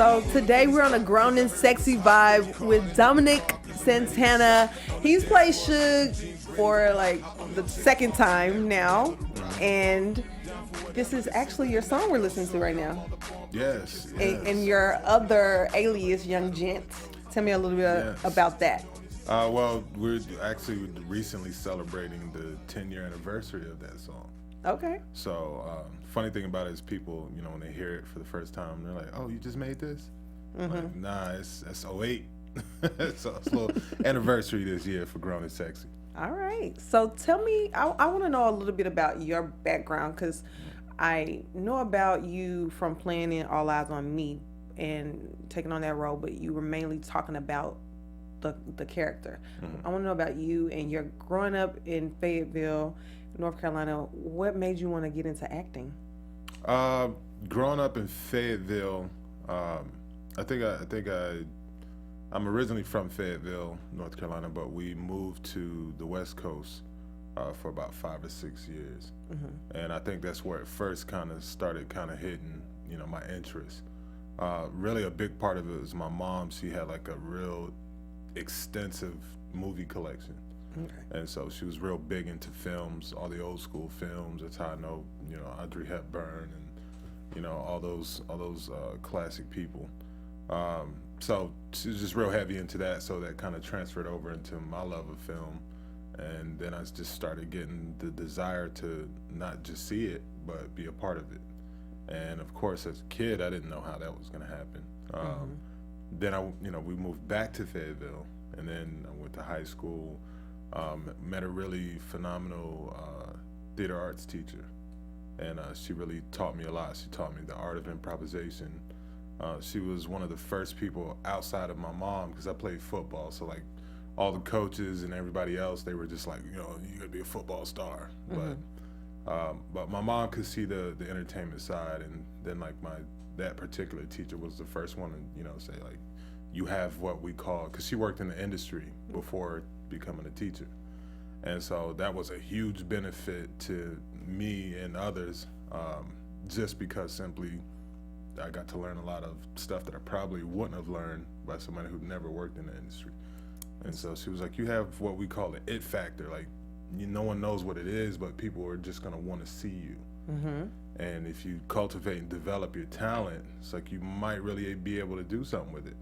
So today we're on a grown and sexy vibe with Dominic Santana. He's played Suge for like the second time now, and this is actually your song we're listening to right now. Yes. And your other alias, Young Gent. Tell me a little bit about that. Well, we're actually recently celebrating the 10-year anniversary of that song. Okay. So, funny thing about it is people, when they hear it for the first time, they're like, "Oh, you just made this?" Mm-hmm. Like, nah, that's '08. So it's a little anniversary this year for Grown and Sexy. All right. So tell me, I want to know a little bit about your background, because I know about you from playing in All Eyes on Me and taking on that role, but you were mainly talking about the character. Mm-hmm. I want to know about you and your growing up in Fayetteville, North Carolina. What made you want to get into acting? Growing up in Fayetteville, I'm originally from Fayetteville, North Carolina, but we moved to the West Coast for about 5 or 6 years. Mm-hmm. And I think that's where it first kind of started hitting, my interest. Really a big part of it was my mom. She had like a real extensive movie collection. Okay. And so she was real big into films, all the old school films. That's how I know, Audrey Hepburn and, all those classic people. So she was just real heavy into that, so that kind of transferred over into my love of film. And then I just started getting the desire to not just see it, but be a part of it. And of course, as a kid, I didn't know how that was going to happen. Then we moved back to Fayetteville, and then I went to high school. Met a really phenomenal theater arts teacher, and she really taught me a lot. She taught me the art of improvisation. She was one of the first people outside of my mom, because I played football, so like all the coaches and everybody else, they were just like, you gotta be a football star. Mm-hmm. But my mom could see the entertainment side, and then like that particular teacher was the first one to say like, you have what we call, because she worked in the industry before becoming a teacher, and so that was a huge benefit to me and others, just because simply I got to learn a lot of stuff that I probably wouldn't have learned by somebody who never worked in the industry. And so she was like, you have what we call the it factor, like no one knows what it is, but people are just going to want to see you. Mm-hmm. And if you cultivate and develop your talent, it's like you might really be able to do something with it.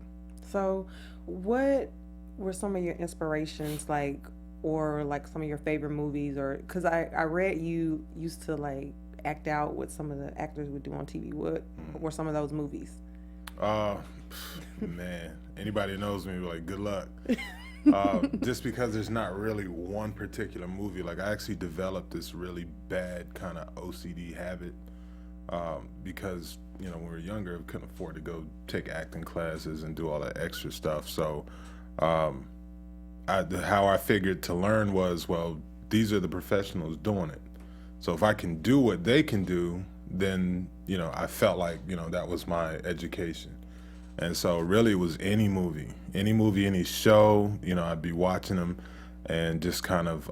So what were some of your inspirations, like, or like some of your favorite movies? Or because I read you used to like act out what some of the actors would do on TV. What were some of those movies? Man, anybody who knows me, like, good luck. Just because there's not really one particular movie. Like, I actually developed this really bad kind of OCD habit, because when we were younger, we couldn't afford to go take acting classes and do all that extra stuff. So how I figured to learn was, well, these are the professionals doing it. So if I can do what they can do, then I felt like that was my education. And so really it was any movie, any show, I'd be watching them and just kind of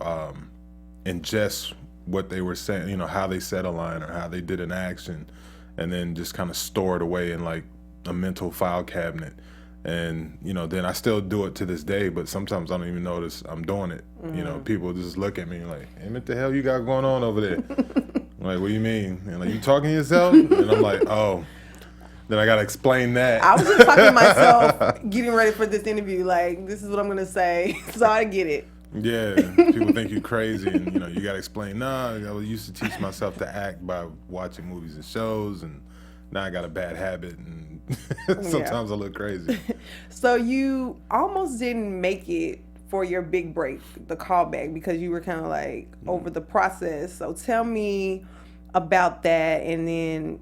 ingest what they were saying, how they said a line or how they did an action, and then just kind of store it away in like a mental file cabinet. And, then I still do it to this day, but sometimes I don't even notice I'm doing it. Mm-hmm. People just look at me like, hey, what the hell you got going on over there? I'm like, what do you mean? And like, you talking to yourself? And I'm like, oh. Then I got to explain that. I was just talking to myself, getting ready for this interview, like, this is what I'm going to say, so I get it. Yeah, people think you're crazy, and you got to explain, nah, I used to teach myself to act by watching movies and shows, and now I got a bad habit, and sometimes I look crazy. So you almost didn't make it for your big break, the callback, because you were kind of like over the process. So tell me about that, and then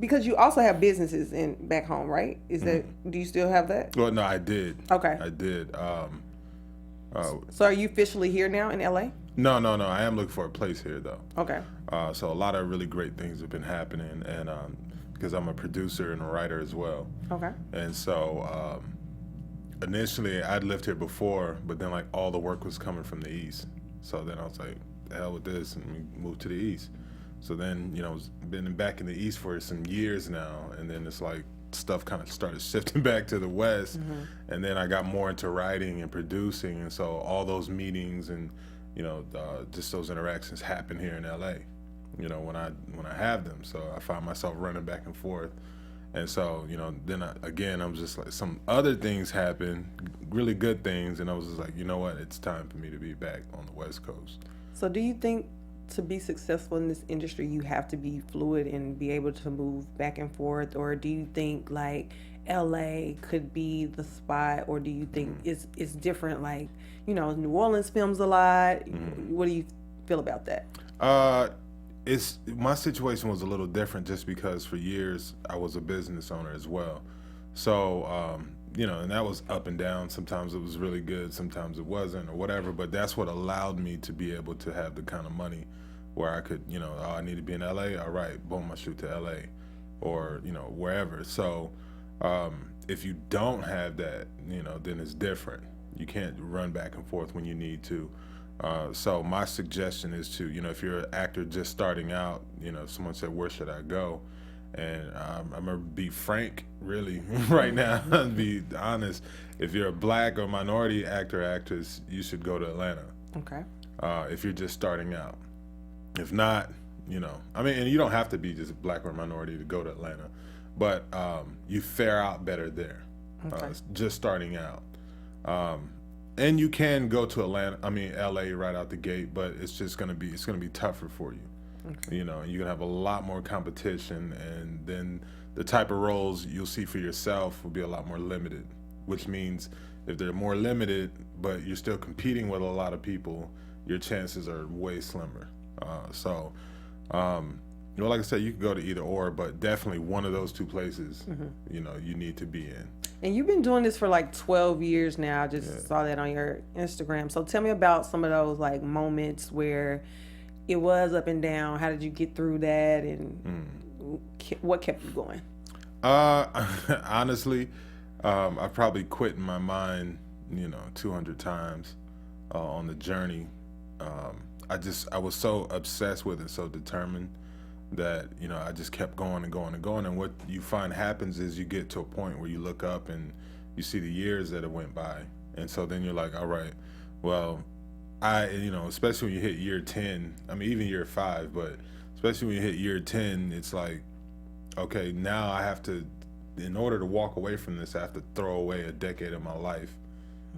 because you also have businesses back home, right? Do you still have that? Well, no, I did. Okay. I did. So are you officially here now in LA? No. I am looking for a place here, though. Okay. So a lot of really great things have been happening, and because I'm a producer and a writer as well. Okay. And so initially I'd lived here before, but then like all the work was coming from the East. So then I was like, the hell with this, and we moved to the East. So then, been back in the East for some years now, and then it's like, stuff kind of started shifting back to the West, and then I got more into writing and producing, and so all those meetings and just those interactions happen here in LA. When I have them, so I find myself running back and forth, and so then I'm just like, some other things happen, really good things, and I was just like, you know what, it's time for me to be back on the West Coast. So do you think to be successful in this industry, you have to be fluid and be able to move back and forth, or do you think like LA could be the spot, or do you think it's different? Like, New Orleans films a lot. What do you feel about that? My situation was a little different just because for years I was a business owner as well. So, and that was up and down. Sometimes it was really good, sometimes it wasn't, or whatever. But that's what allowed me to be able to have the kind of money where I could, I need to be in LA. All right, boom, I shoot to LA, or wherever. So, if you don't have that, then it's different. You can't run back and forth when you need to. So my suggestion is to, if you're an actor just starting out, someone said, where should I go? And I'm going to be frank, really, right now, and be honest. If you're a black or minority actor, actress, you should go to Atlanta. Okay. If you're just starting out. If not, and you don't have to be just black or minority to go to Atlanta, but you fare out better there, just starting out. And you can go to LA right out the gate, but it's gonna be tougher for you. Okay. You're gonna have a lot more competition, and then the type of roles you'll see for yourself will be a lot more limited, which means if they're more limited, but you're still competing with a lot of people, your chances are way slimmer. Like I said, you can go to either or, but definitely one of those two places, you need to be in. And you've been doing this for like 12 years now. I just saw that on your Instagram. So tell me about some of those like moments where it was up and down. How did you get through that, and what kept you going? Honestly, I probably quit in my mind, 200 times on the journey. I was so obsessed with it, so determined that I just kept going and going and going. And what you find happens is you get to a point where you look up and you see the years that it went by, and so then you're like, all right, well, especially when you hit year 10, even year 5, but especially when you hit year 10, it's like, okay, now I have to, in order to walk away from this, I have to throw away a decade of my life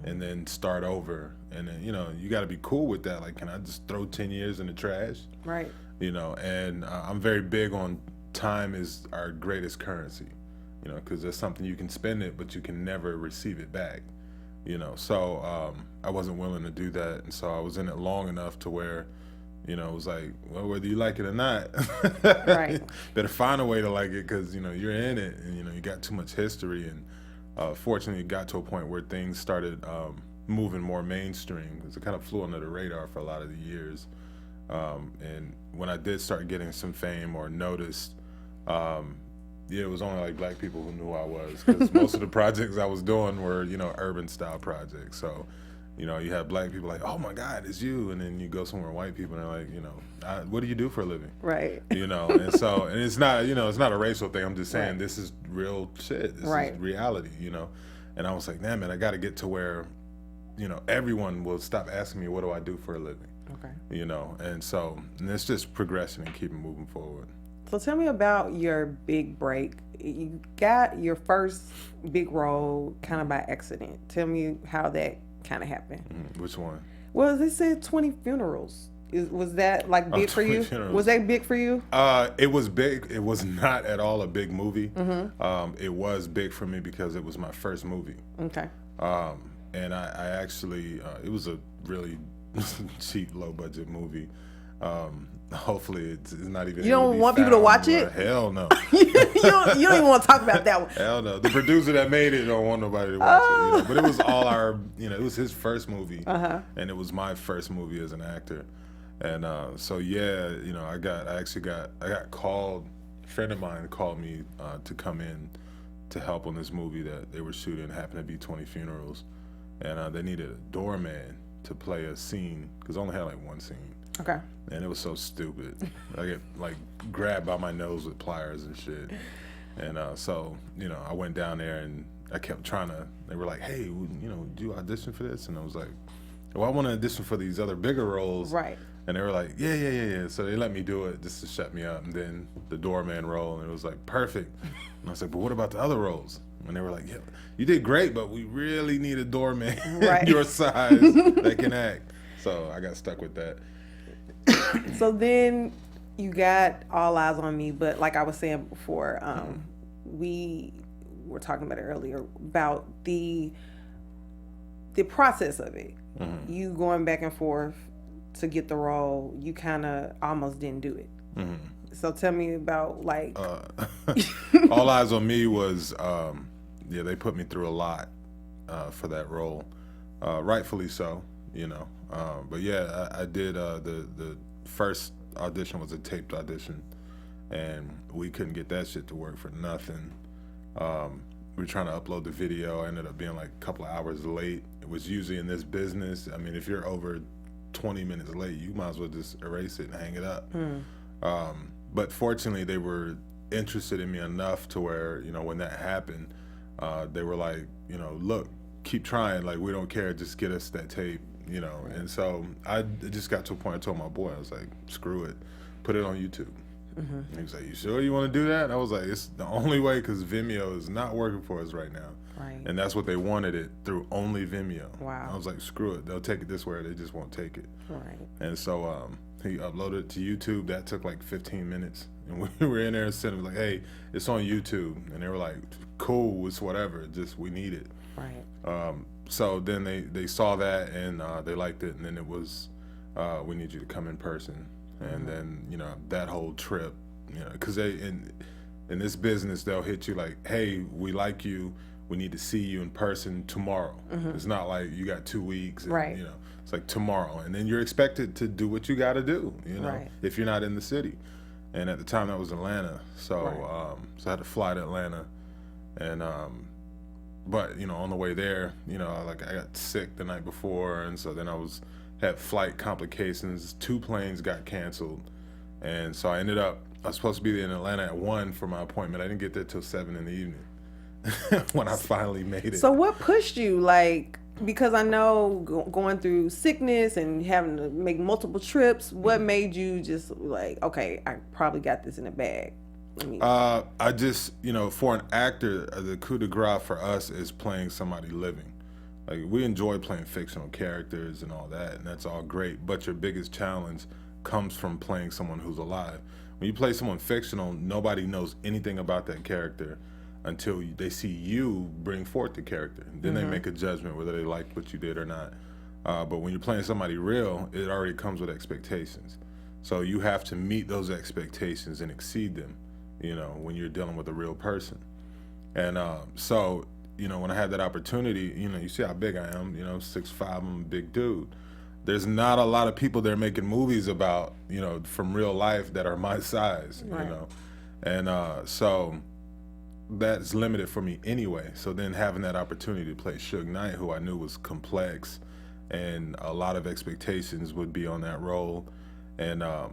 and then start over. And then you got to be cool with that. Like, can I just throw 10 years in the trash? Right. And I'm very big on time is our greatest currency, because there's something you can spend it, but you can never receive it back, So I wasn't willing to do that, and so I was in it long enough to where, it was like, well, whether you like it or not, right, better find a way to like it, because you're in it, and you got too much history, and fortunately, it got to a point where things started moving more mainstream, because it kind of flew under the radar for a lot of the years. And when I did start getting some fame or noticed, it was only like black people who knew who I was, because most of the projects I was doing were, urban style projects. So, you have black people like, oh my God, it's you. And then you go somewhere, white people, and they're like, what do you do for a living? Right. And so, and it's not, it's not a racial thing. I'm just saying, right, this is real shit. This is reality, And I was like, man, I got to get to where, everyone will stop asking me, what do I do for a living? Okay. And so, and it's just progression and keeping moving forward. So tell me about your big break. You got your first big role kind of by accident. Tell me how that kind of happened. Which one? Well, they said 20 Funerals. Was that like big for you? Funerals. Was that big for you? It was big. It was not at all a big movie. It was big for me because it was my first movie. Okay. And I actually, it was a really cheap, low budget movie. Hopefully it's not even. You don't want people to watch it? Hell no. you don't even want to talk about that one. Hell no. The producer that made it don't want nobody to watch it. But it was all our, it was his first movie, and it was my first movie as an actor. And so yeah, I got called. A friend of mine called me to come in to help on this movie that they were shooting. It happened to be 20 Funerals, and they needed a doorman to play a scene because I only had like one scene. Okay. And it was so stupid. I get like grabbed by my nose with pliers and shit. And so, you know, I went down there and I kept trying to, they were like, hey, you know, do you audition for this? And I was like, well, I want to audition for these other bigger roles. Right. And they were like, yeah. So they let me do it just to shut me up. And then the doorman role, and it was like, perfect. And I was like, but what about the other roles? And they were like, yeah, you did great, but we really need a doorman your size that can act. So I got stuck with that. So then you got All Eyes on Me, but like I was saying before, we were talking about it earlier about the process of it. You going back and forth to get the role, you kind of almost didn't do it. So tell me about like All Eyes on Me was they put me through a lot for that role, rightfully so, you know. But yeah, I did the first audition was a taped audition, and we couldn't get that shit to work for nothing. We were trying to upload the video. I ended up being like a couple of hours late. It was usually in this business, I mean, if you're over 20 minutes late, you might as well just erase it and hang it up. But fortunately, they were interested in me enough to where, you know, when that happened, they were like, you know, look, keep trying. Like, we don't care. Just get us that tape, you know. And so I just got to a point, I told my boy, I was like, screw it. Put it on YouTube. And he was like, you sure you want to do that? And I was like, it's the only way, because Vimeo is not working for us right now. Right. And that's what they wanted it through, only Vimeo. Wow. I was like, screw it. They'll take it this way, or they just won't take it. Right. And so he uploaded it to YouTube. That took like 15 minutes. And we were in there and said, like, hey, it's on YouTube. And they were like, cool, it's whatever. Just, we need it. Right. So then they saw that, and they liked it. And then it was, we need you to come in person. And then, you know, that whole trip, you know, because they, in this business, they'll hit you like, hey, we like you. We need to see you in person tomorrow. It's not like you got 2 weeks. And, Right. you know, it's like tomorrow. And then you're expected to do what you got to do, you know, Right. if you're not in the city. And at the time, that was Atlanta. So, so I had to fly to Atlanta. And, but, you know, on the way there, you know, like I got sick the night before. And so then had flight complications. 2 planes got canceled. And so I was supposed to be in Atlanta at 1 for my appointment. I didn't get there till 7 in the evening when I finally made it. So what pushed you? Like, because I know going through sickness and having to make multiple trips, what made you just like, okay, I probably got this in the bag? I just, you know, for an actor, the coup de grace for us is playing somebody living. Like, we enjoy playing fictional characters and all that, and that's all great. But your biggest challenge comes from playing someone who's alive. When you play someone fictional, nobody knows anything about that character until they see you bring forth the character. And then they make a judgment whether they liked what you did or not. But when you're playing somebody real, it already comes with expectations. So you have to meet those expectations and exceed them, you know, when you're dealing with a real person. And so, you know, when I had that opportunity, you know, you see how big I am, you know, 6'5", I'm a big dude. There's not a lot of people they're making movies about, you know, from real life that are my size, you know. And so that's limited for me anyway. So then having that opportunity to play Suge Knight, who I knew was complex, and a lot of expectations would be on that role. And I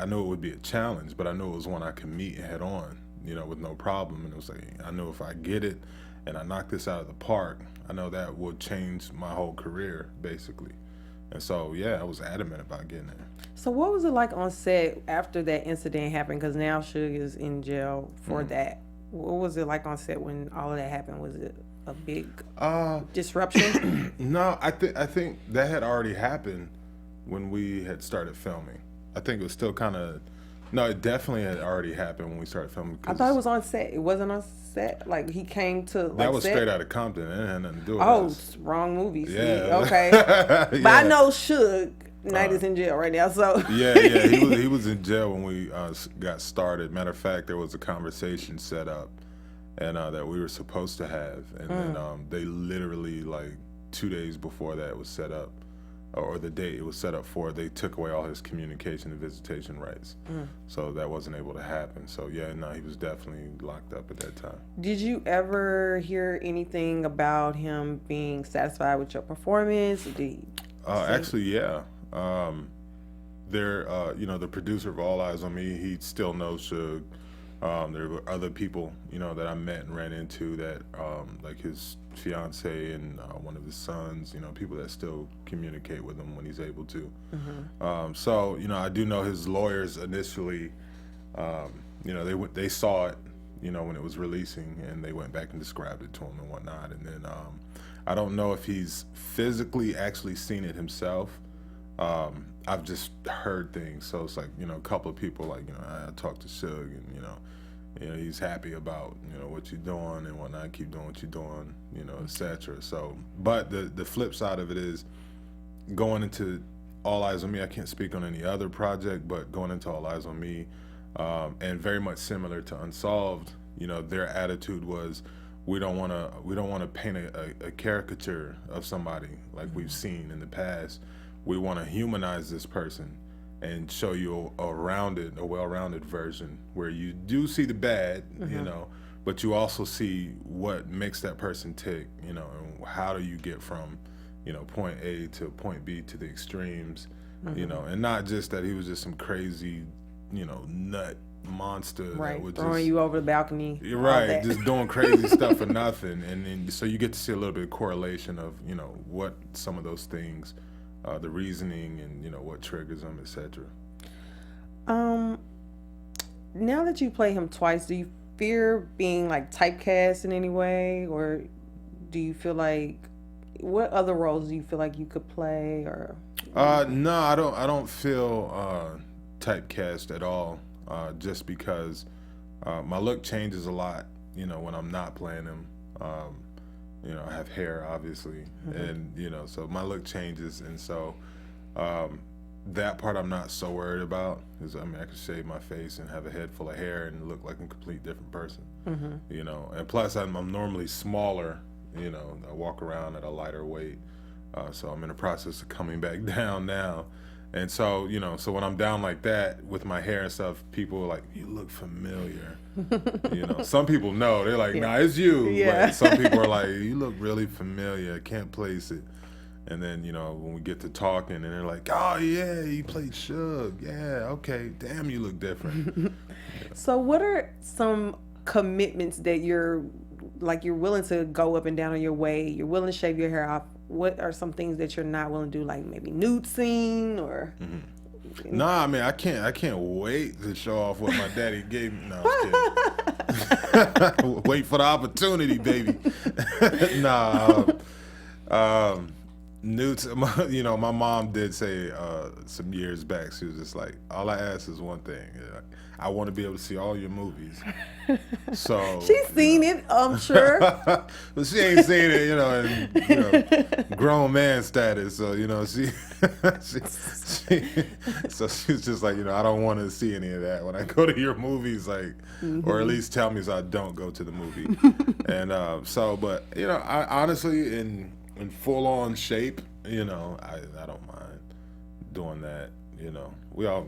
knew it would be a challenge, but I knew it was one I could meet head on, you know, with no problem. And it was like, I know if I get it and I knock this out of the park, I know that will change my whole career, basically. And so, yeah, I was adamant about getting there. So what was it like on set after that incident happened? Because now Suge is in jail for that. What was it like on set when all of that happened? Was it a big disruption? No, I think that had already happened when we had started filming. I think it was still kind of... No, it definitely had already happened when we started filming. I thought it was on set. It wasn't on set? Like, he came to, like, that was set? straight out of Compton. It had nothing to do with us. Wrong movie. See? Yeah. Okay. But I know Suge Knight is in jail right now, so... Yeah, he was in jail when we got started. Matter of fact, there was a conversation set up and that we were supposed to have. And then they literally, like, 2 days before that was set up, or the date it was set up for, they took away all his communication and visitation rights. So that wasn't able to happen. So yeah, no, he was definitely locked up at that time. Did you ever hear anything about him being satisfied with your performance? Actually, yeah. You know, the producer of All Eyes on Me, he still knows Suge. There were other people, you know, that I met and ran into that, like his fiance and one of his sons, you know, people that still communicate with him when he's able to. So, you know, I do know his lawyers initially, you know, they saw it, you know, when it was releasing, and they went back and described it to him and whatnot. And then I don't know if he's physically actually seen it himself. I've just heard things, so it's like, you know, a couple of people, like, you know, I talked to Suge, and you know, he's happy about, you know, what you're doing and whatnot. Keep doing what you're doing, you know, etc. So, but the flip side of it is going into All Eyes on Me. I can't speak on any other project, but going into All Eyes on Me, and very much similar to Unsolved, you know, their attitude was, we don't want to paint a caricature of somebody like we've seen in the past. We want to humanize this person and show you a well-rounded version where you do see the bad, you know, but you also see what makes that person tick, you know, and how do you get from, you know, point A to point B to the extremes, you know, and not just that he was just some crazy, you know, nut monster, right? That would Throwing you over the balcony, right? Just doing crazy stuff for nothing, and then so you get to see a little bit of correlation of, you know, what some of those things. The reasoning and, you know, what triggers them, etc. Now that you play him twice, do you fear being like typecast in any way, or do you feel like, what other roles do you feel like you could play? Or no, I don't feel typecast at all. Just because my look changes a lot, you know, when I'm not playing him. You know, I have hair, obviously, and, you know, so my look changes, and so that part I'm not so worried about. Because, I mean, I could shave my face and have a head full of hair and look like a complete different person, you know. And plus, I'm normally smaller, you know. I walk around at a lighter weight, so I'm in the process of coming back down now. And so, you know, so when I'm down like that with my hair and stuff, people are like, you look familiar. You know, some people know. They're like, nah, it's you. Yeah. But some people are like, you look really familiar. I can't place it. And then, you know, when we get to talking, and they're like, oh, yeah, you played Suge. Yeah, okay. Damn, you look different. So what are some commitments that you're willing to go up and down on your way? You're willing to shave your hair off. What are some things that you're not willing to do, like maybe nude scene or? Nah, I mean, I can't wait to show off what my daddy gave me. No, I'm kidding. Wait for the opportunity, baby. Nah, nudes. You know, my mom did say some years back, she was just like, all I ask is one thing. I want to be able to see all your movies. So she's seen it, I'm sure. But she ain't seen it, you know, in, you know, grown man status. So, you know, so she's just like, you know, I don't want to see any of that when I go to your movies, like, or at least tell me so I don't go to the movie. And so, but, you know, I honestly, in full on shape, you know, I don't mind doing that. You know, we all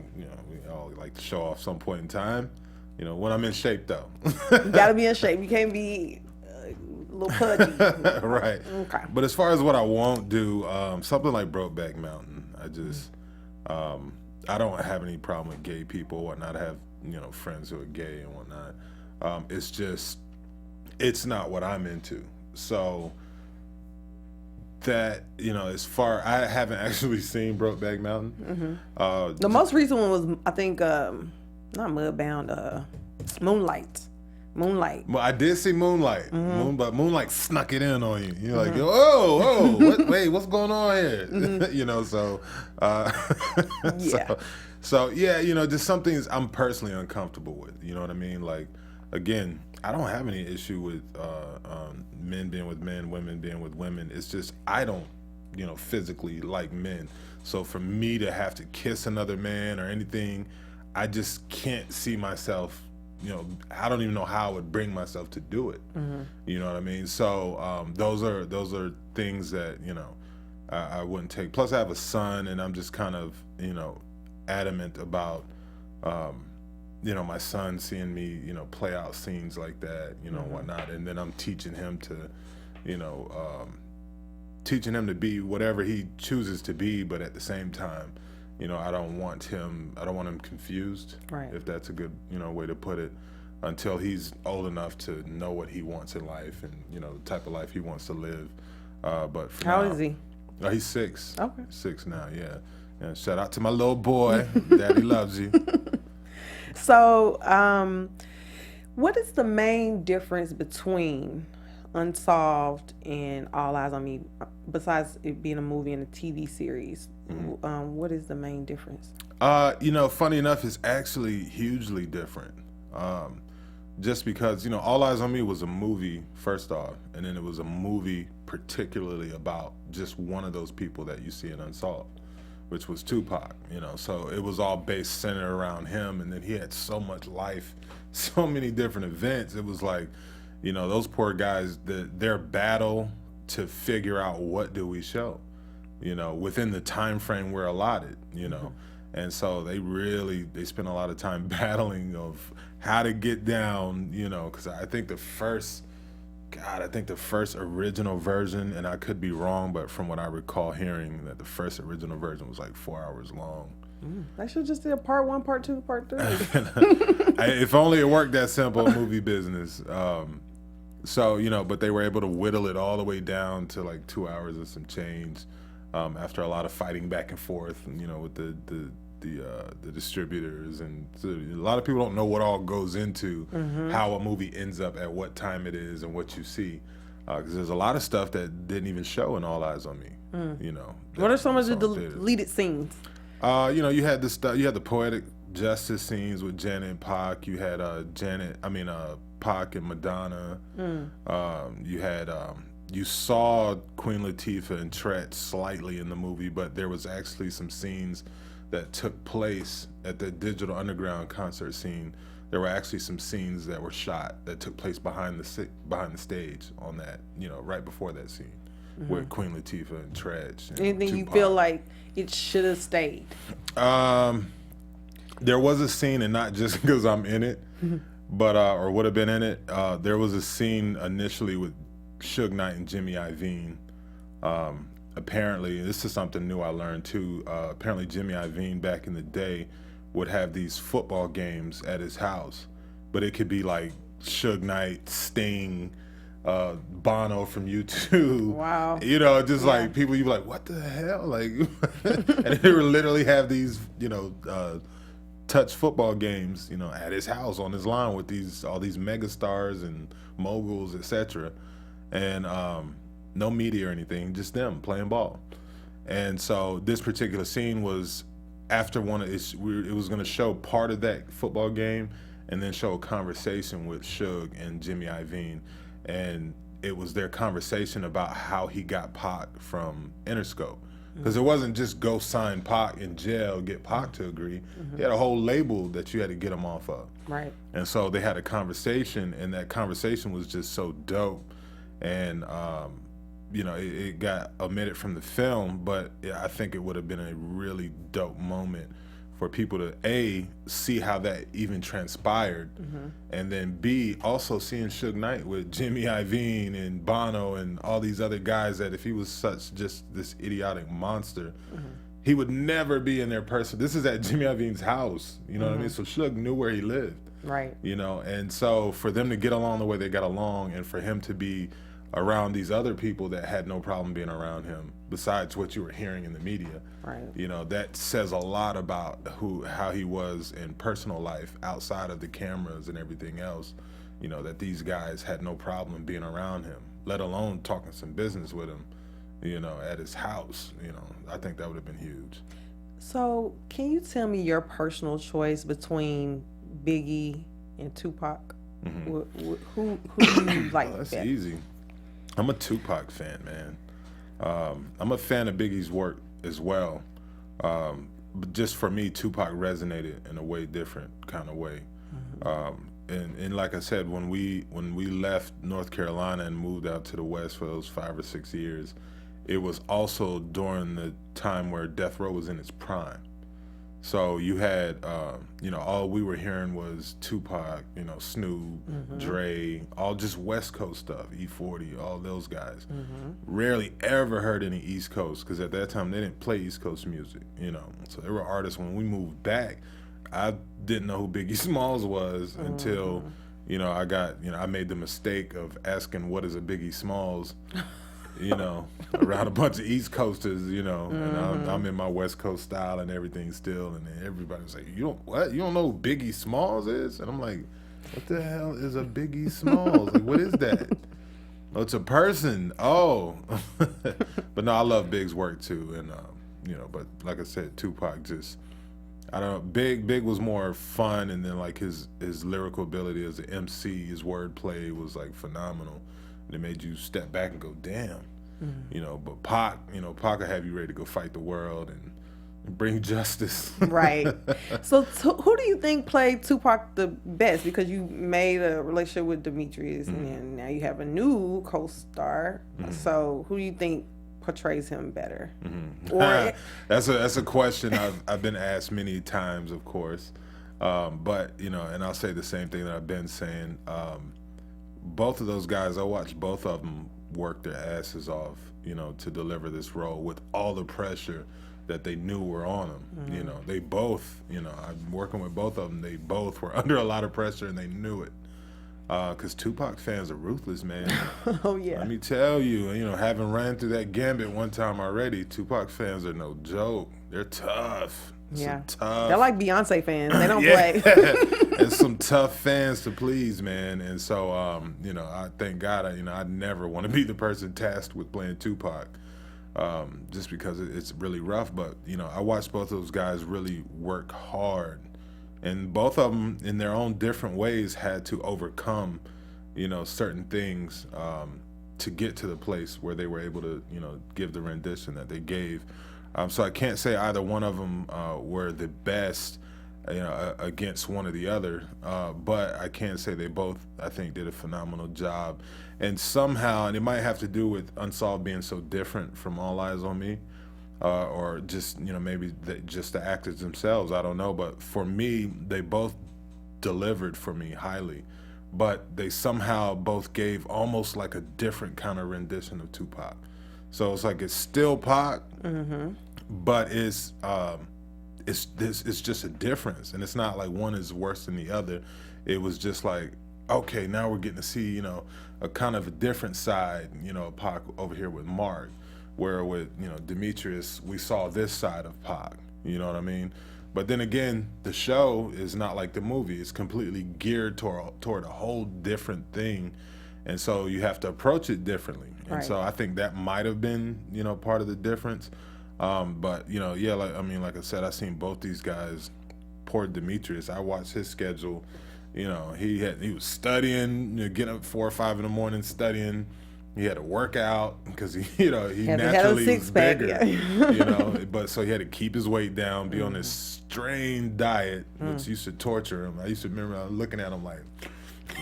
like to show off some point in time. You know, when I'm in shape, though. You gotta be in shape. You can't be a little pudgy. Right. Okay. But as far as what I won't do, something like Brokeback Mountain, I just, I don't have any problem with gay people or whatnot. I have, you know, friends who are gay and whatnot. It's just, it's not what I'm into. So that, you know, as far, I haven't actually seen Brokeback Mountain. The most recent one was, I think, not Mudbound, Moonlight. Well, I did see Moonlight, but Moonlight snuck it in on you. You're like, wait, what's going on here? You know, so, Yeah. so yeah, you know, just some things I'm personally uncomfortable with. You know what I mean? Like, again, I don't have any issue with men being with men, women being with women. It's just I don't, you know, physically like men. So for me to have to kiss another man or anything, I just can't see myself. You know, I don't even know how I would bring myself to do it. You know what I mean? So those are things that, you know, I wouldn't take. Plus, I have a son, and I'm just kind of, you know, adamant about. You know, my son seeing me, you know, play out scenes like that, you know, whatnot. And then I'm teaching him to, you know, teaching him to be whatever he chooses to be. But at the same time, you know, I don't want him confused, right? If that's a good, you know, way to put it. until he's old enough to know what he wants in life and, you know, the type of life he wants to live. But for How now, is he? He's 6. Okay. 6 now, yeah. Yeah, shout out to my little boy. Daddy loves you. So, what is the main difference between Unsolved and All Eyes on Me, besides it being a movie and a TV series? What is the main difference? You know, funny enough, it's actually hugely different. Just because, you know, All Eyes on Me was a movie, first off, and then it was a movie particularly about just one of those people that you see in Unsolved, which was Tupac, you know. So it was all based centered around him, and then he had so much life, so many different events. It was like, you know, those poor guys, their battle to figure out what do we show, you know, within the time frame we're allotted, you know. And so they spent a lot of time battling of how to get down, you know, because I think the first original version, and I could be wrong, but from what I recall hearing, that the first original version was like 4 hours long. I should just did part 1, part 2, part 3. If only it worked that simple in movie business. So, you know, but they were able to whittle it all the way down to like 2 hours and some change, after a lot of fighting back and forth, and, you know, with the distributors, and so a lot of people don't know what all goes into how a movie ends up at what time it is and what you see, because there's a lot of stuff that didn't even show in All Eyes on Me. You know, What are some of the deleted scenes? You know, you had this stuff. You had the poetic justice scenes with Janet and Pac. You had Pac and Madonna. You had you saw Queen Latifah and Tret slightly in the movie, but there was actually some scenes that took place at the Digital Underground concert scene. There were actually some scenes that were shot that took place behind the stage on that, you know, right before that scene with Queen Latifah and Tretch. Anything you feel like it should have stayed? There was a scene, and not just because I'm in it, but or would have been in it. There was a scene initially with Suge Knight and Jimmy Iovine. Apparently, this is something new I learned too. Apparently, Jimmy Iovine back in the day would have these football games at his house, but it could be like Suge Knight, Sting, Bono from U2. Wow. You know, just like people, you'd be like, what the hell? Like, and they would literally have these, you know, touch football games, you know, at his house on his lawn with all these mega stars and moguls, etc. And no media or anything, just them playing ball. And so this particular scene was after it was going to show part of that football game and then show a conversation with Suge and Jimmy Iovine. And it was their conversation about how he got Pac from Interscope. Because it wasn't just go sign Pac in jail, get Pac to agree. He had a whole label that you had to get him off of. Right. And so they had a conversation, and that conversation was just so dope. And, you know, it got omitted from the film, but I think it would have been a really dope moment for people to A, see how that even transpired, and then B, also seeing Suge Knight with Jimmy Iovine and Bono and all these other guys, that if he was such just this idiotic monster, he would never be in their person. This is at Jimmy Iovine's house, you know what I mean? So Suge knew where he lived. Right. You know, and so for them to get along the way they got along, and for him to be around these other people that had no problem being around him, besides what you were hearing in the media, right? You know, that says a lot about how he was in personal life outside of the cameras and everything else. You know, that these guys had no problem being around him, let alone talking some business with him, you know, at his house. You know, I think that would have been huge. So can you tell me your personal choice between Biggie and Tupac? Who do you like? That's easy. I'm a Tupac fan, man. I'm a fan of Biggie's work as well. But just for me, Tupac resonated in a way different kind of way. And like I said, when we left North Carolina and moved out to the West for those 5 or 6 years, it was also during the time where Death Row was in its prime. So you had, you know, all we were hearing was Tupac, you know, Snoop, Dre, all just West Coast stuff, E40, all those guys. Rarely ever heard any East Coast, because at that time they didn't play East Coast music, you know. So there were artists, when we moved back, I didn't know who Biggie Smalls was until, You know, I made the mistake of asking what is a Biggie Smalls, you know, around a bunch of East Coasters, you know, and I'm in my West Coast style and everything still, and then everybody was like, you don't know who Biggie Smalls is? And I'm like, what the hell is a Biggie Smalls? Like, what is that? Oh, it's a person. Oh. But no, I love Big's work too, and you know, but like I said, Tupac just, I don't know. Big was more fun, and then like his lyrical ability as an MC, his wordplay was like phenomenal, and it made you step back and go, damn, you know. But Pac will have you ready to go fight the world and bring justice. Right. So who do you think played Tupac the best? Because you made a relationship with Demetrius, and then now you have a new co-star. So who do you think portrays him better? Or that's a question I've been asked many times, of course. But you know, and I'll say the same thing that I've been saying. Both of those guys, I watched both of them work their asses off, you know, to deliver this role with all the pressure that they knew were on them. You know, they both, you know, I'm working with both of them. They both were under a lot of pressure, and they knew it. Because Tupac fans are ruthless, man. Oh yeah. Let me tell you, you know, having ran through that gambit one time already, Tupac fans are no joke. They're tough. Yeah. Tough. They're like Beyonce fans. They don't play. There's some tough fans to please, man. And so, you know, I thank God, I never want to be the person tasked with playing Tupac, just because it's really rough. But, you know, I watched both those guys really work hard. And both of them, in their own different ways, had to overcome, you know, certain things to get to the place where they were able to, you know, give the rendition that they gave. So I can't say either one of them were the best, you know, against one or the other. But I can say they both, I think, did a phenomenal job. And somehow, and it might have to do with Unsolved being so different from All Eyes on Me. Or just, you know, maybe just the actors themselves, I don't know. But for me, they both delivered for me highly. But they somehow both gave almost like a different kind of rendition of Tupac. So it's like it's still Pac, but it's just a difference. And it's not like one is worse than the other. It was just like, okay, now we're getting to see, you know, a kind of a different side, you know, Pac over here with Mark. Where with, you know, Demetrius, we saw this side of Pac, you know what I mean? But then again, the show is not like the movie. It's completely geared toward a whole different thing. And so you have to approach it differently. And Right. so I think that might have been, you know, part of the difference. But, you know, yeah, like I said, I seen both these guys. Poor Demetrius, I watched his schedule. You know, he was studying, you know, getting up 4 or 5 in the morning studying. He had to work out because he naturally was bigger, yeah. you know. But so he had to keep his weight down, be on this strained diet, which used to torture him. I used to remember looking at him like,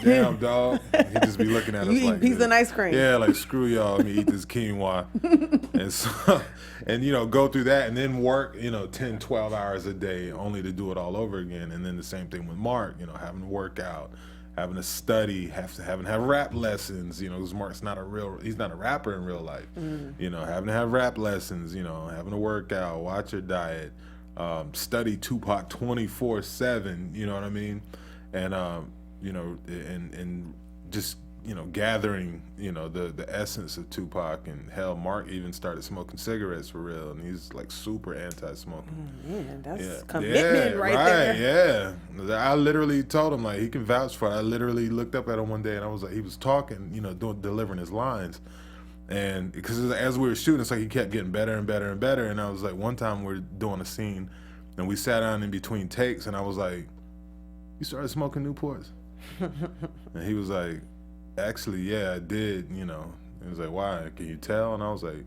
"Damn, dog." He'd just be looking at us You like, eat pizza and ice cream. Yeah, like screw y'all. Let me eat this quinoa, and so, and you know, go through that and then work, you know, 10, 12 hours a day only to do it all over again. And then the same thing with Mark, you know, having to work out, having to study, having to have rap lessons, you know, because Mark's he's not a rapper in real life. You know, having to have rap lessons, you know, having to work out, watch your diet, study Tupac 24/7, you know what I mean? And, you know, and just, you know, gathering, you know, the essence of Tupac. And hell, Mark even started smoking cigarettes for real, and he's like super anti-smoking. Man, that's commitment right there. Yeah. I literally told him, like, he can vouch for it. I literally looked up at him one day, and I was like, he was talking, you know, delivering his lines. And because as we were shooting, it's like he kept getting better and better and better. And I was like, one time we're doing a scene, and we sat down in between takes, and I was like, you started smoking Newports? And he was like, actually, yeah, I did, you know. He was like, why? Can you tell? And I was like,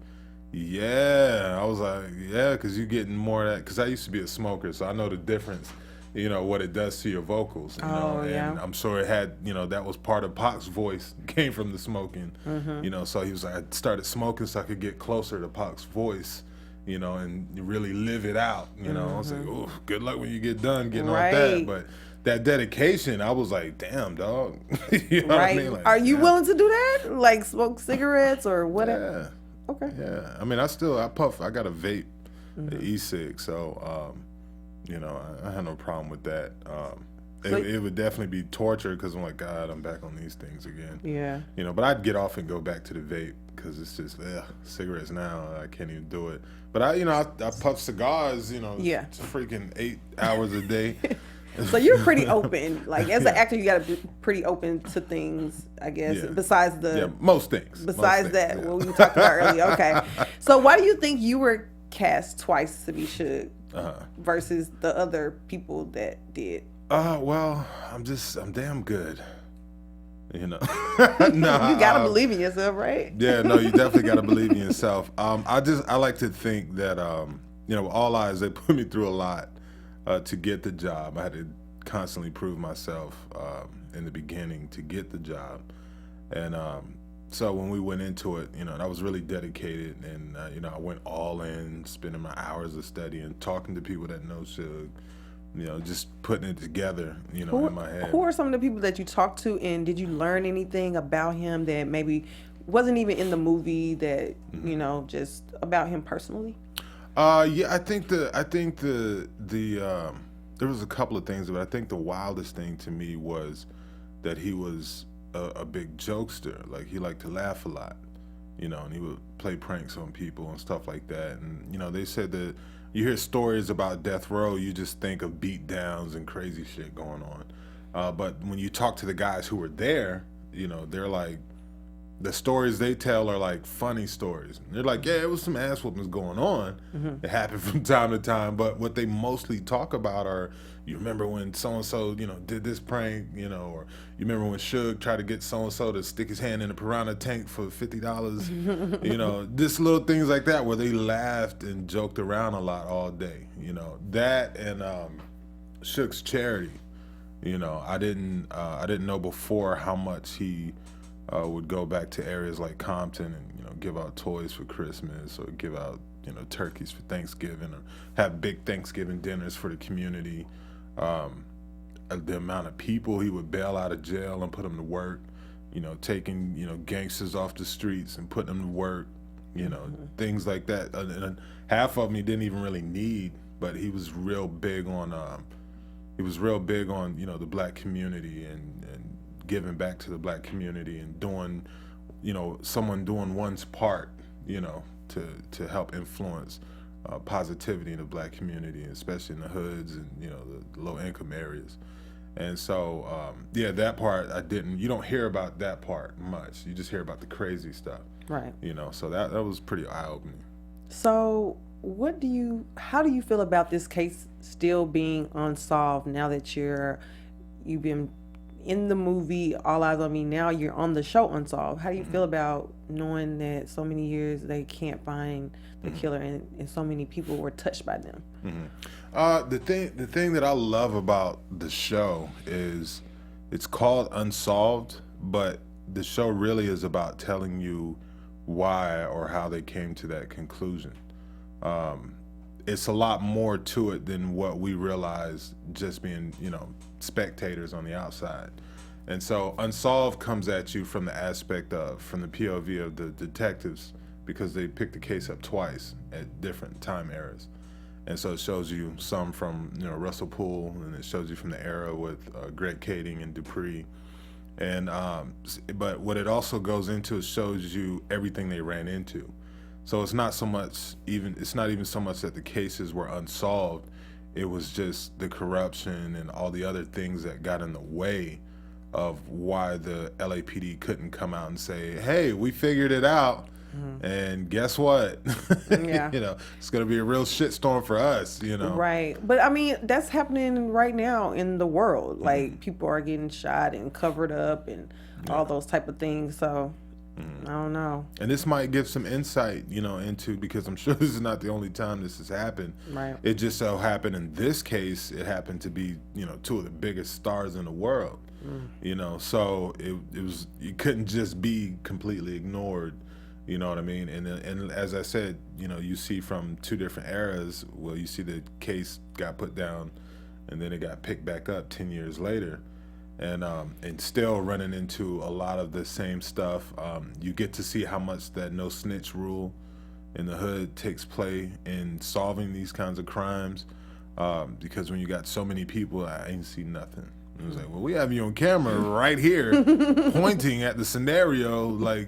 yeah. I was like, yeah, because you're getting more of that. Because I used to be a smoker, so I know the difference, you know, what it does to your vocals. You know? And I'm sure it had, you know, that was part of Pac's voice, came from the smoking. You know, so he was like, I started smoking so I could get closer to Pac's voice, you know, and really live it out, you know. I was like, oh, good luck when you get done getting off that. But that dedication, I was like, damn, dog. You know what I mean? Like, are you willing to do that? Like smoke cigarettes or whatever? Yeah. Okay. Yeah. I mean, I puff. I got a vape, the e-cig. So, you know, I had no problem with that. It would definitely be torture because I'm like, God, I'm back on these things again. Yeah. You know, but I'd get off and go back to the vape because it's just cigarettes now. I can't even do it. But I puff cigars. You know, Yeah. it's freaking 8 hours a day. So you're pretty open. Like as an actor, you got to be pretty open to things, I guess. Yeah. Besides most things. What we talked about earlier. Okay. So why do you think you were cast twice to be Suge versus the other people that did? Well, I'm damn good. You know, you gotta believe in yourself, right? Yeah, no, you definitely gotta believe in yourself. I like to think that you know, All Eyes, they put me through a lot to get the job. I had to constantly prove myself in the beginning to get the job, and so when we went into it, you know, I was really dedicated, and you know, I went all in, spending my hours of studying, talking to people that know Suge. You know, just putting it together, you know, in my head. Who are some of the people that you talked to, and did you learn anything about him that maybe wasn't even in the movie that, you know, just about him personally? Yeah, I think the there was a couple of things, but I think the wildest thing to me was that he was a big jokester. Like, he liked to laugh a lot, you know, and he would play pranks on people and stuff like that. And, you know, they said that you hear stories about death row, you just think of beat downs and crazy shit going on. But when you talk to the guys who were there, you know, they're like, the stories they tell are like funny stories. And they're like, yeah, it was some ass whoopings going on. It happened from time to time. But what they mostly talk about are, you remember when so-and-so, you know, did this prank, you know, or you remember when Suge tried to get so-and-so to stick his hand in a piranha tank for $50, you know, just little things like that where they laughed and joked around a lot all day, you know. That and Suge's charity, you know, I didn't know before how much he would go back to areas like Compton and, you know, give out toys for Christmas or give out, you know, turkeys for Thanksgiving or have big Thanksgiving dinners for the community. The amount of people he would bail out of jail and put them to work, you know, taking, you know, gangsters off the streets and putting them to work, you know, things like that. And half of them he didn't even really need, but he was real big on, you know, the black community and giving back to the black community and doing, you know, someone doing one's part, you know, to help influence positivity in the black community, especially in the hoods and, you know, the low income areas. And so, yeah, that part you don't hear about that part much. You just hear about the crazy stuff. Right. You know, so that was pretty eye-opening. So how do you feel about this case still being unsolved now that you've been in the movie All Eyes on Me, now you're on the show Unsolved? How do you feel about knowing that so many years they can't find the killer and so many people were touched by them? The thing that I love about the show is it's called Unsolved, but the show really is about telling you why or how they came to that conclusion. It's a lot more to it than what we realize just being, you know, spectators on the outside. And so Unsolved comes at you from the aspect of, from the POV of the detectives, because they picked the case up twice at different time eras. And so it shows you some from, you know, Russell Poole, and it shows you from the era with Greg Kading and Dupree. And but what it also goes into is shows you everything they ran into. So it's not even so much that the cases were unsolved. It was just the corruption and all the other things that got in the way of why the LAPD couldn't come out and say, hey, we figured it out. And guess what? Yeah. You know, it's going to be a real shitstorm for us, you know. Right. But I mean, that's happening right now in the world. Like, people are getting shot and covered up and all those type of things. So I don't know. And this might give some insight, you know, into, because I'm sure this is not the only time this has happened. Right. It just so happened in this case, it happened to be, you know, two of the biggest stars in the world. You know, so it couldn't just be completely ignored. You know what I mean? And as I said, you know, you see from two different eras, well, you see the case got put down and then it got picked back up 10 years later. And still running into a lot of the same stuff. You get to see how much that no snitch rule in the hood takes play in solving these kinds of crimes. Because when you got so many people, I ain't see nothing. It was like, well, we have you on camera right here, pointing at the scenario, like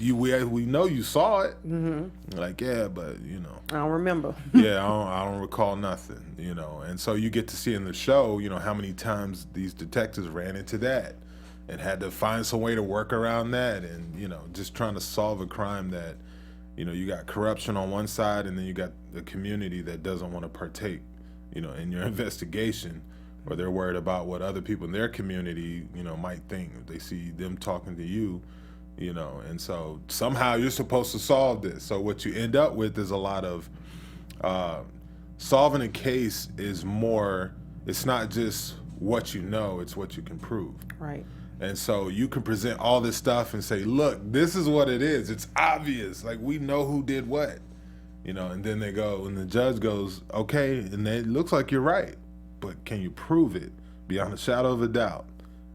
we know you saw it. Like, yeah, but I don't remember. Yeah, I don't recall nothing. And so you get to see in the show, how many times these detectives ran into that, and had to find some way to work around that, and just trying to solve a crime that, you got corruption on one side, and then you got the community that doesn't want to partake, in your investigation. Or they're worried about what other people in their community, might think if they see them talking to you, and so somehow you're supposed to solve this. So what you end up with is a lot of solving a case is more, it's not just what you know, it's what you can prove. Right. And so you can present all this stuff and say, look, this is what it is. It's obvious. Like, we know who did what, and then they go, and the judge goes, okay, and it looks like you're right. But can you prove it beyond a shadow of a doubt?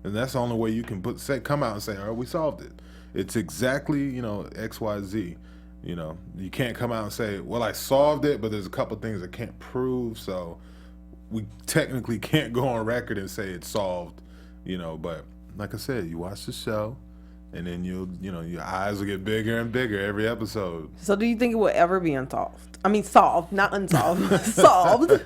And that's the only way you can come out and say, all right, we solved it. It's exactly, X, Y, Z. You can't come out and say, well, I solved it, but there's a couple things I can't prove, so we technically can't go on record and say it's solved, But like I said, you watch the show, and then your eyes will get bigger and bigger every episode. So do you think it will ever be unsolved? I mean, solved, not unsolved. Solved.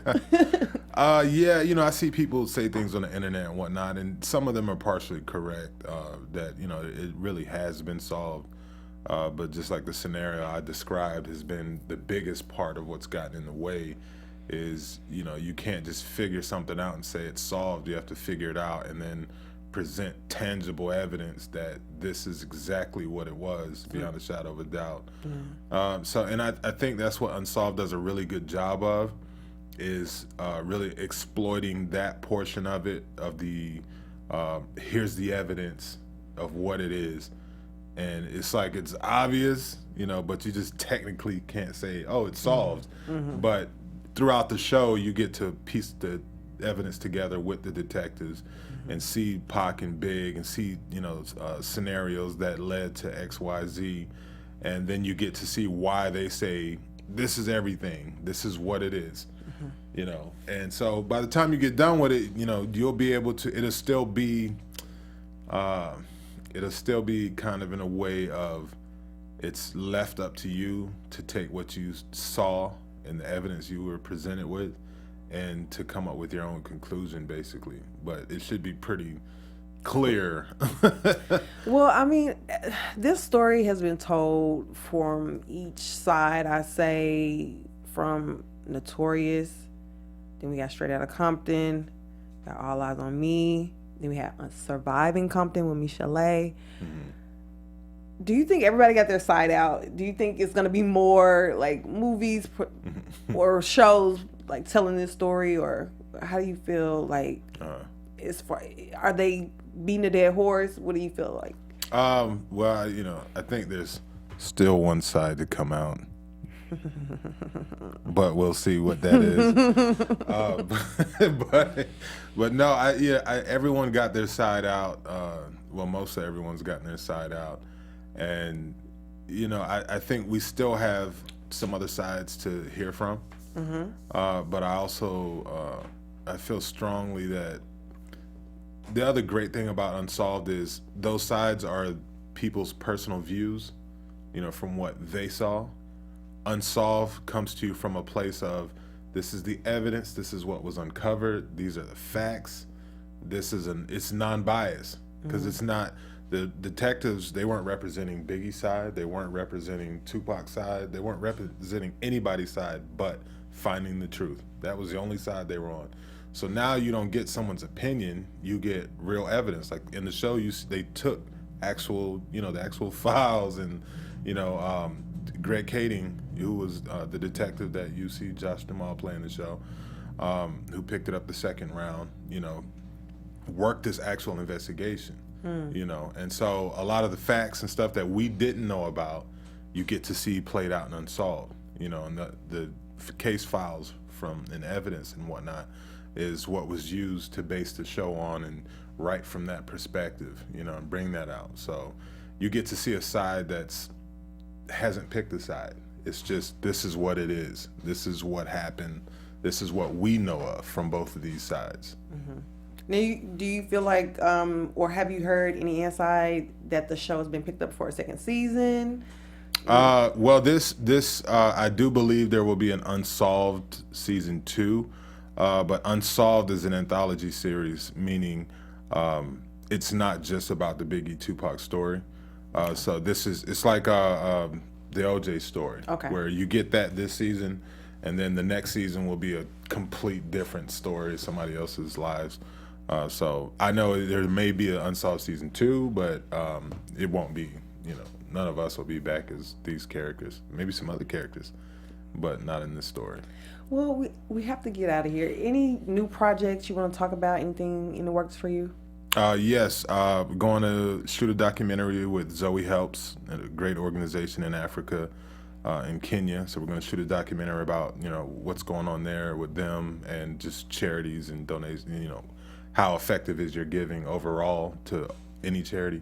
Yeah, I see people say things on the internet and whatnot, and some of them are partially correct, that, it really has been solved. But just like the scenario I described has been the biggest part of what's gotten in the way is, you can't just figure something out and say it's solved. You have to figure it out and then present tangible evidence that this is exactly what it was beyond a shadow of a doubt. And I think that's what Unsolved does a really good job of, is really exploiting that portion of it, of the here's the evidence of what it is. And it's like, it's obvious, but you just technically can't say, oh, it's solved. But throughout the show, you get to piece the evidence together with the detectives and see Pac and Big and see, scenarios that led to X, Y, Z. And then you get to see why they say, this is everything. This is what it is. And so by the time you get done with it, you'll be able to, it'll still be kind of in a way of, it's left up to you to take what you saw and the evidence you were presented with and to come up with your own conclusion, basically. But it should be pretty clear. Well, I mean, this story has been told from each side. I say from Notorious, then we got Straight Outta Compton, got All Eyes on Me, then we had Surviving Compton with Michelle. Do you think everybody got their side out? Do you think it's going to be more like movies or shows like telling this story, or how do you feel like are they beating a dead horse? What do you feel like? Well, I think there's still one side to come out. But we'll see what that is. But no, everyone got their side out. Well, most of everyone's gotten their side out, and I think we still have some other sides to hear from. But I also I feel strongly that the other great thing about Unsolved is those sides are people's personal views, from what they saw. Unsolved comes to you from a place of, this is the evidence, this is what was uncovered, these are the facts, it's non-biased, because it's not, the detectives, they weren't representing Biggie's side, they weren't representing Tupac's side, they weren't representing anybody's side but finding the truth. That was the only side they were on. So now you don't get someone's opinion, you get real evidence. Like in the show, they took actual, the actual files, and Greg Kading, who was the detective that you see Josh Duhamel play in the show, who picked it up the second round, worked this actual investigation, and so a lot of the facts and stuff that we didn't know about, you get to see played out and Unsolved, and the case files and evidence and whatnot is what was used to base the show on and write from that perspective, and bring that out. So you get to see a side that's hasn't picked a side. It's just, this is what it is. This is what happened. This is what we know of from both of these sides. Now, do you feel like, or have you heard any inside that the show has been picked up for a second season? Well, this I do believe there will be an Unsolved season 2, but Unsolved is an anthology series, meaning it's not just about the Biggie Tupac story. So it's like the OJ story, where you get that this season, and then the next season will be a complete different story, somebody else's lives. So I know there may be an Unsolved season 2, but it won't be, none of us will be back as these characters. Maybe some other characters, but not in this story. Well, we have to get out of here. Any new projects you want to talk about? Anything in the works for you? Yes, we're going to shoot a documentary with Zoe Helps, a great organization in Africa, in Kenya. So we're going to shoot a documentary about, what's going on there with them and just charities and donations, how effective is your giving overall to any charity.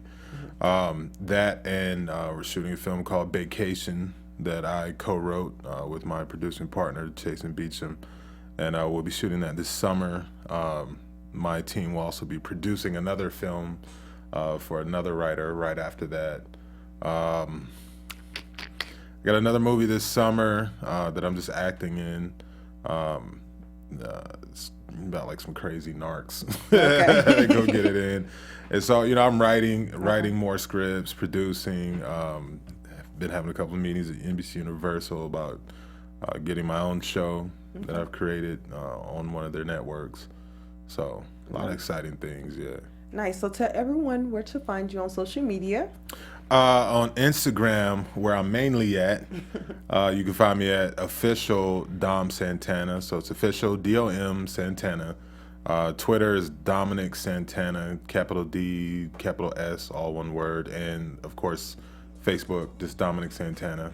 That and we're shooting a film called Vacation that I co-wrote with my producing partner, Jason Beecham, and we'll be shooting that this summer. My team will also be producing another film for another writer right after that. Got another movie this summer that I'm just acting in. It's about like some crazy narcs. Okay. Go get it in. And so, I'm writing more scripts, producing. Been having a couple of meetings at NBC Universal about getting my own show that I've created on one of their networks. So a lot of exciting things, yeah. Nice. So tell everyone where to find you on social media. On Instagram, where I'm mainly at, you can find me at official Dom Santana. So it's official DOM Santana. Twitter is Dominic Santana, capital D, capital S, all one word. And of course, Facebook, just Dominic Santana.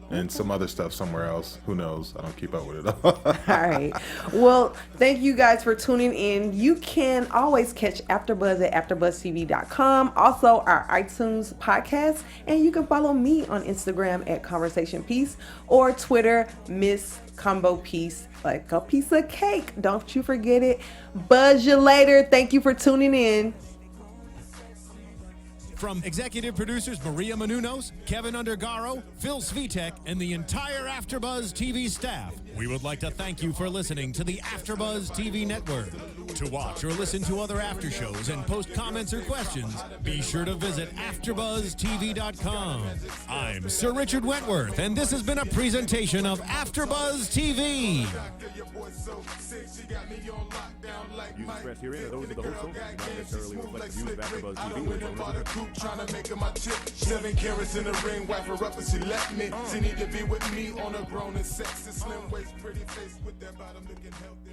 And some other stuff somewhere else. Who knows? I don't keep up with it all. All right. Well, thank you guys for tuning in. You can always catch AfterBuzz at AfterBuzzTV.com. Also, our iTunes podcast. And you can follow me on Instagram at Conversation Piece or Twitter, Miss Combo Piece, like a piece of cake. Don't you forget it. Buzz you later. Thank you for tuning in. From executive producers Maria Menounos, Kevin Undergaro, Phil Svitek, and the entire AfterBuzz TV staff, we would like to thank you for listening to the AfterBuzz TV network. To watch or listen to other after shows and post comments or questions, be sure to visit AfterBuzzTV.com. I'm Sir Richard Wentworth, and this has been a presentation of AfterBuzz TV. Views expressed herein are those of the host, not necessarily reflect the views of AfterBuzz TV or its owners. Trying to make her my chick. 7 carats in the ring, wife her up and she left me. She need to be with me on a grown and sexy, slim waist, pretty face with that bottom looking healthy.